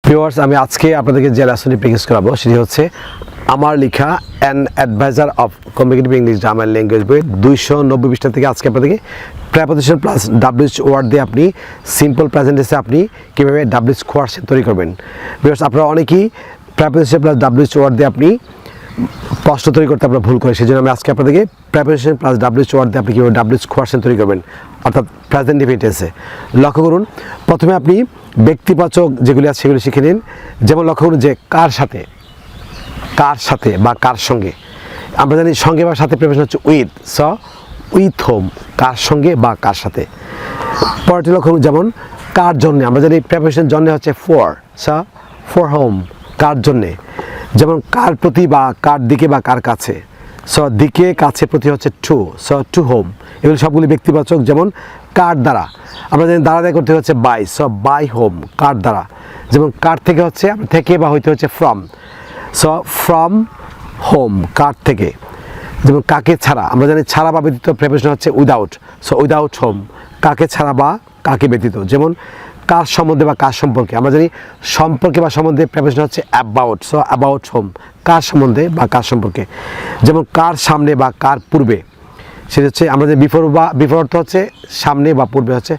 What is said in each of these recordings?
Viewers, আমি আজকে আপনাদেরকে যে লেসনটি প্র্যাকটিস করাবো সেটি হচ্ছে আমার লেখা an adviser of competitive English grammar language বই 290 পৃষ্ঠা থেকে আজকে আপনাদেরকে প্রেপোজিশন প্লাস ডাব্লিউএইচ ওয়ার্ড দিয়ে আপনি সিম্পল প্রেজেন্ট টেন্সে আপনি কীভাবে ডাব্লিউএইচ কোয়ার্সেন তৈরি করবেন। ভিউয়ার্স, আপনারা অনেকেই প্রেপোজিশন প্লাস ডাব্লিউএইচ ওয়ার্ড দিয়ে আপনি প্রশ্ন তৈরি করতে আপনারা ভুল করে, সেই জন্য আমি আজকে আপনাদেরকে প্রেপোজিশন প্লাস ডাব্লিউএইচ ওয়ার্ড দিয়ে আপনি কীভাবে ডাব্লিউএইচ কোয়ার্সেন তৈরি করবেন, অর্থাৎ প্রেজেন্ট ডিফিনিট টেন্সে। লক্ষ্য করুন, প্রথমে আপনি ব্যক্তিবাচক যেগুলি আছে সেগুলি শিখে নিন। যেমন লক্ষ্য করুন যে কার সাথে বা কার সঙ্গে, আমরা জানি সঙ্গে বা সাথে প্রেপোজিশন হচ্ছে উইথ, স উইথ হোম, কার সঙ্গে বা কার সাথে। পরেরটি লক্ষ্য করুন, যেমন কার জন্যে, আমরা জানি প্রেপোজিশন জন্যে হচ্ছে ফর, স ফর হোম, কার জন্যে। যেমন কার প্রতি বা কার দিকে বা কার কাছে, স দিকে কাছে প্রতি হচ্ছে টু, স টু হোম। এগুলো সবগুলি ব্যক্তিবাচক। যেমন কার দ্বারা, আমরা জানি দ্বারা দেয় করতে হচ্ছে বাই, স বাই হোম, কার দ্বারা। যেমন কার থেকে হচ্ছে থেকে বা হইতে হচ্ছে ফ্রম, স ফ্রম হোম, কার থেকে। যেমন কাকে ছাড়া, আমরা জানি ছাড়া বা ব্যতীত প্রেপোজিশন হচ্ছে উইদাউট, সো উইদাউট হোম, কাকে ছাড়া বা কাকে ব্যতীত। যেমন কার সম্বন্ধে বা কার সম্পর্কে, আমরা জানি সম্পর্কে বা সম্বন্ধে প্রেপোজিশন হচ্ছে অ্যাবাউট, সো অ্যাবাউট হোম, কার সম্বন্ধে বা কার সম্পর্কে। যেমন কার সামনে বা কার পূর্বে, সেটা হচ্ছে আমরা যে বিফোর অর্থ হচ্ছে সামনে বা পূর্বে হচ্ছে,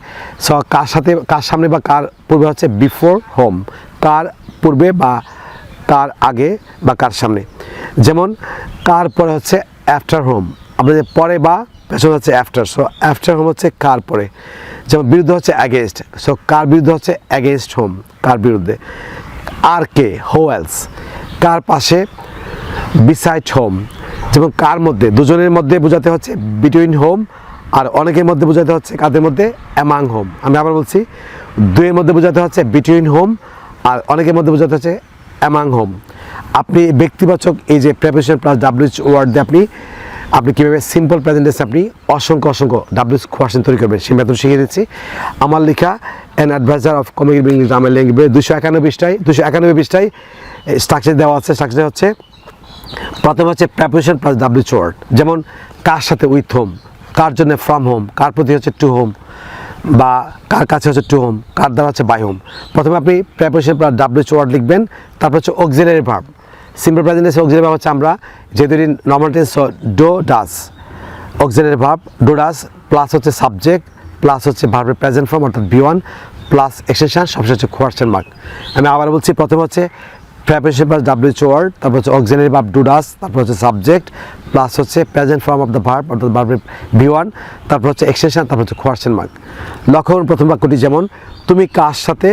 স কার সাথে কার সামনে বা কার পূর্বে হচ্ছে বিফোর হোম, কার পূর্বে বা কার আগে বা কার সামনে। যেমন কার পরে হচ্ছে আফটার হোম, আমরা যে পরে বা পেছনে হচ্ছে আফটার, সো আফটার হোম হচ্ছে কার পরে। যেমন বিরুদ্ধে হচ্ছে অ্যাগেনস্ট, সো কার বিরুদ্ধে হচ্ছে অ্যাগেনস্ট হোম, কার বিরুদ্ধে। আর কে, হো এলস, কার পাশে বিসাইড হোম। যেমন কার মধ্যে, দুজনের মধ্যে বোঝাতে হচ্ছে বিটুইন হোম, আর অনেকের মধ্যে বোঝাতে হচ্ছে কাদের মধ্যে, অ্যামাং হোম। আমি আবার বলছি, দুইয়ের মধ্যে বোঝাতে হচ্ছে বিটুইন হোম, আর অনেকের মধ্যে বোঝাতে হচ্ছে অ্যামাং হোম। আপনি ব্যক্তিবাচক এই যে প্রেপোজিশন প্লাস ডাব্লিউএইচ ওয়ার্ড দিয়ে আপনি কীভাবে সিম্পল প্রেজেন্ট টেন্সে আপনি অসংখ্য ডাব্লিউএইচ কোয়েশ্চেন তৈরি করবেন সেই মেথড শিখিয়ে দিচ্ছি। আমার লেখা an adviser of competitive English grammar language 291 পৃষ্ঠায় স্ট্রাকচার দেওয়া আছে। স্ট্রাকচার হচ্ছে প্রথম হচ্ছে প্রেপোজিশন প্লাস ডাব্লিউএইচ ওয়ার্ড। যেমন কার সাথে উইথ হোম, কার জন্য ফ্রম হোম, কার প্রতি হচ্ছে টু হোম বা কার কাছে হচ্ছে টু হোম, কার দ্বারা হচ্ছে বাই হোম। প্রথমে আপনি প্রেপোজিশন প্লাস ডাব্লিউএইচ ওয়ার্ড লিখবেন, তারপর হচ্ছে অক্সিলারি ভার্ব। সিম্পল প্রেজেন্ট টেন্সে অক্সিলারি ভার্ব হচ্ছে আমরা যেহেতু normal tense, do does, auxiliary verb do does plus হচ্ছে সাবজেক্ট প্লাস হচ্ছে ভার্বের প্রেজেন্ট ফর্ম অর্থাৎ V1 প্লাস এক্সটেনশন, সবশেষে হচ্ছে কোয়েশ্চেন মার্ক। আমি আবার বলছি, প্রথমে হচ্ছে প্রেপোজিশন প্লাস ডাব্লিউএইচ ওয়ার্ড, তারপর হচ্ছে অক্সিলারি ভার্ব ডু ডাজ, তারপর হচ্ছে সাবজেক্ট প্লাস হচ্ছে present form of the verb অর্থাৎ ভার্বের V1, তারপর হচ্ছে এক্সটেনশন, তারপর হচ্ছে কোয়েশ্চেন মার্ক। লক্ষ্য করুন প্রথম বাক্যটি, যেমন তুমি কার সাথে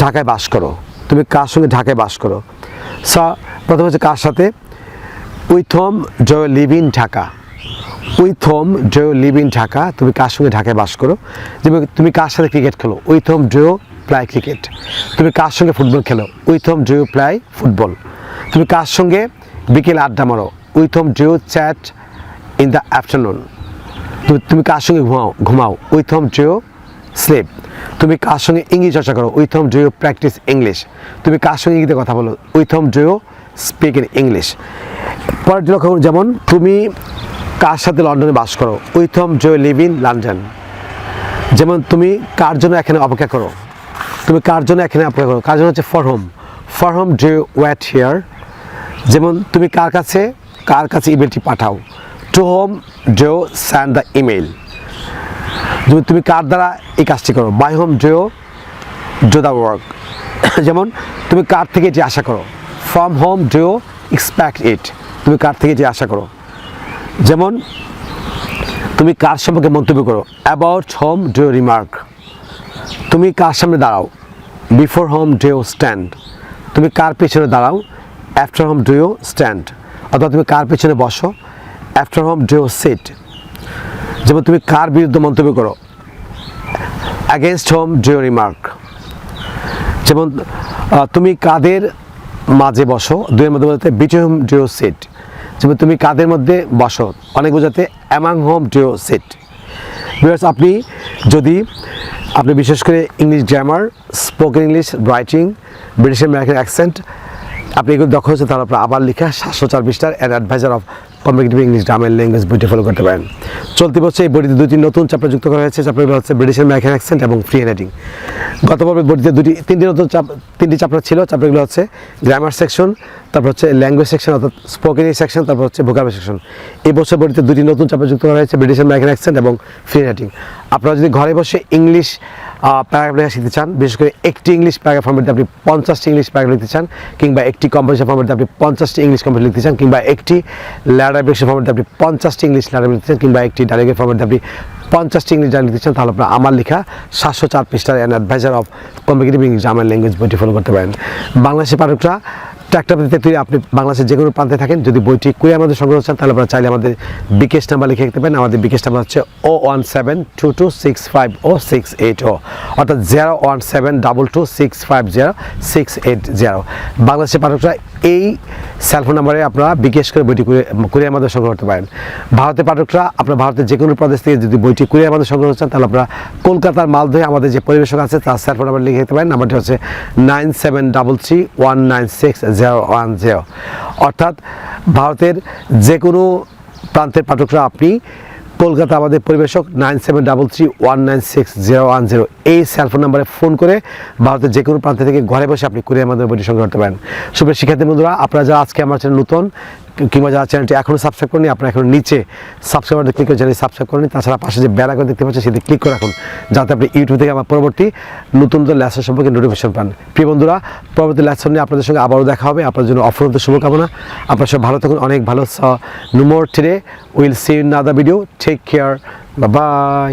ঢাকায় বাস করো, তুমি কার সঙ্গে ঢাকায় বাস করো। প্রথম হচ্ছে কার সাথে, with whom do you live in Dhaka, with whom do you live in Dhaka, তুমি কার সঙ্গে ঢাকায় বাস করো। যেমন তুমি কার সাথে ক্রিকেট খেলো, with whom do you play cricket. তুমি কার সঙ্গে ফুটবল খেলো, with whom do you play football. তুমি কার সঙ্গে বিকেলে আড্ডা মারো, with whom do you chat in the afternoon. তুমি কার সঙ্গে ঘুমাও, with whom do you sleep. তুমি কার সঙ্গে ইংলিশ চর্চা করো, with whom do you practise English. তুমি কার সঙ্গে ইংরেজিতে কথা বলো, with whom do you speak in English. পরের লক্ষ্য করুন, যেমন তুমি কার সাথে লন্ডনে বাস করো, with whom do you live in London. যেমন তুমি কার জন্য এখানে অপেক্ষা করো, তুমি কার জন্য এখানে অপেক্ষা করো, কার জন্য হচ্ছে for whom do you wait here. যেমন তুমি কার কাছে ইমেলটি পাঠাও, to whom do you send the email. তুমি কার দ্বারা এই কাজটি করো, by whom do you do the work. যেমন তুমি কার থেকে এটি আশা করো, from whom do you expect it, তুমি কার থেকে এটি আশা করো। যেমন তুমি কার সম্পর্কে মন্তব্য করো, about whom do you remark. তুমি কার সামনে দাঁড়াও, before whom do you stand. তুমি কার পেছনে দাঁড়াও, after whom do you stand. অথবা তুমি কার পেছনে বসো, after whom do you sit. যেমন তুমি কার বিরুদ্ধে মন্তব্য করো, against whom do you remark. যেমন তুমি কাদের মাঝে বসো, দুইয়ের মধ্যে বোঝাতে between whom do you sit. যেমন তুমি কাদের মধ্যে বসো, অনেক বোঝাতে among home do you sit. Because আপনি বিশেষ করে English grammar, spoken English, writing, British American accent আপনি এগুলো দক্ষ হচ্ছে, তাহলে আপনার আবার লেখা 704 পৃষ্ঠার an adviser of communicative English grammar language বইটি ফলো করতে পারেন। চলতি বছর এই বইটিতে দুটি নতুন চ্যাপ্টার যুক্ত করা হয়েছে। চ্যাপ্টারগুলো হচ্ছে ব্রিটিশ আমেরিকান অ্যাকসেন্ট এবং ফ্রি হ্যান্ডরাইটিং। গত পর্বে বইটিতে তিনটি চ্যাপ্টার ছিল। চ্যাপ্টারগুলো হচ্ছে গ্রামার সেকশন, তারপর হচ্ছে ল্যাঙ্গুয়েজ সেকশন অর্থাৎ স্পোকেন সেকশন, তারপর হচ্ছে ভোকাবুলারি সেকশন। এই বছর বইটিতে দুটি নতুন চ্যাপ্টার যুক্ত করা হয়েছে, ব্রিটিশ আমেরিকান অ্যাকসেন্ট এবং ফ্রি হ্যান্ডরাইটিং। আপনারা যদি ঘরে বসে ইংলিশ প্যারাগ্রাফ লেখা শিখতে চান, বিশেষ করে একটি ইংলিশ প্যারাগ্রাফ ফর্মেটে আপনি 50টি ইংলিশ প্যারাগ্রাফ লিখতে চান, কিংবা একটি কম্পোজিশন ফর্মেটে আপনি 50টি ইংলিশ কম্পোজিশন লিখতে চান, কিংবা একটি ল্যাডার ফর্মেটে আপনি 50টি ইংলিশ ল্যাডার লিখতে চান, কিংবা একটি ডায়লগের ফর্মেটে আপনি 50টি ইংলিশ ডায়লগ লিখতে চান, তাহলে আপনারা আমার লেখা 704 পৃষ্ঠার an adviser of communicative English grammar language বইটি ফলো করতে পারেন। বাংলাদেশের পাঠকরা ট্র্যাক্টর তৈরি, আপনি বাংলাদেশের যে কোনো প্রান্তে থাকেন, যদি বইটি কুড়িয়ে আমাদের সংগ্রহ চান তাহলে আপনারা চাইলে আমাদের বিকেশ নাম্বার লিখে রাখতে পারেন। আমাদের বিকেশ নাম্বার হচ্ছে 01722650680, অর্থাৎ 01722650680। বাংলাদেশের পাঠকরা এই সেলফোন নাম্বারে আপনারা বিকেশ করে বইটি কুড়িয়ে আমাদের সংগ্রহ করতে পারেন। ভারতের পাঠকরা আপনারা ভারতের যে কোনো প্রদেশ থেকে যদি বইটি কুড়িয়ে আমাদের সংগ্রহ চান তাহলে আপনারা কলকাতার মালদহে আমাদের যে পরিবেশক আছে তার সেলফোন নাম্বার লিখে রাখতে পারেন। নাম্বারটি হচ্ছে 9733196010, অর্থাৎ ভারতের যে কোনো প্রান্তের পাঠকরা আপনি কলকাতা আমাদের পরিবেশক 9733196010 এই সেলফোন নাম্বারে ফোন করে ভারতের যে কোনো প্রান্ত থেকে ঘরে বসে আপনি কুড়িয়ে আমাদের বইটি সংগ্রহ করতে পারেন। সুপ্রিয় শিক্ষার্থী বন্ধুরা, আপনারা যারা আজকে আমার চ্যানেল নতুন কিংবা যারা চ্যানেলটি এখনও সাবস্ক্রাইব করেনি, আপনারা এখন নিচে সাবস্ক্রাইব বাটনে ক্লিক করে চ্যানেল সাবস্ক্রাইব করেনি। তাছাড়া পাশে যে বেল আইকন দেখতে পাচ্ছেন সেটি ক্লিক করে রাখুন, যাতে আপনি ইউটিউব থেকে আমার পরবর্তী নতুন লেসন সম্পর্কে নোটিফিকেশন পান। প্রিয় বন্ধুরা, পরবর্তী লেসন নিয়ে আপনাদের সঙ্গে আবারও দেখা হবে। আপনার জন্য অফুরন্ত শুভকামনা। আপনার সব ভালো থাকুন, অনেক ভালো। No more today, will see you in other video. Take care, bye by.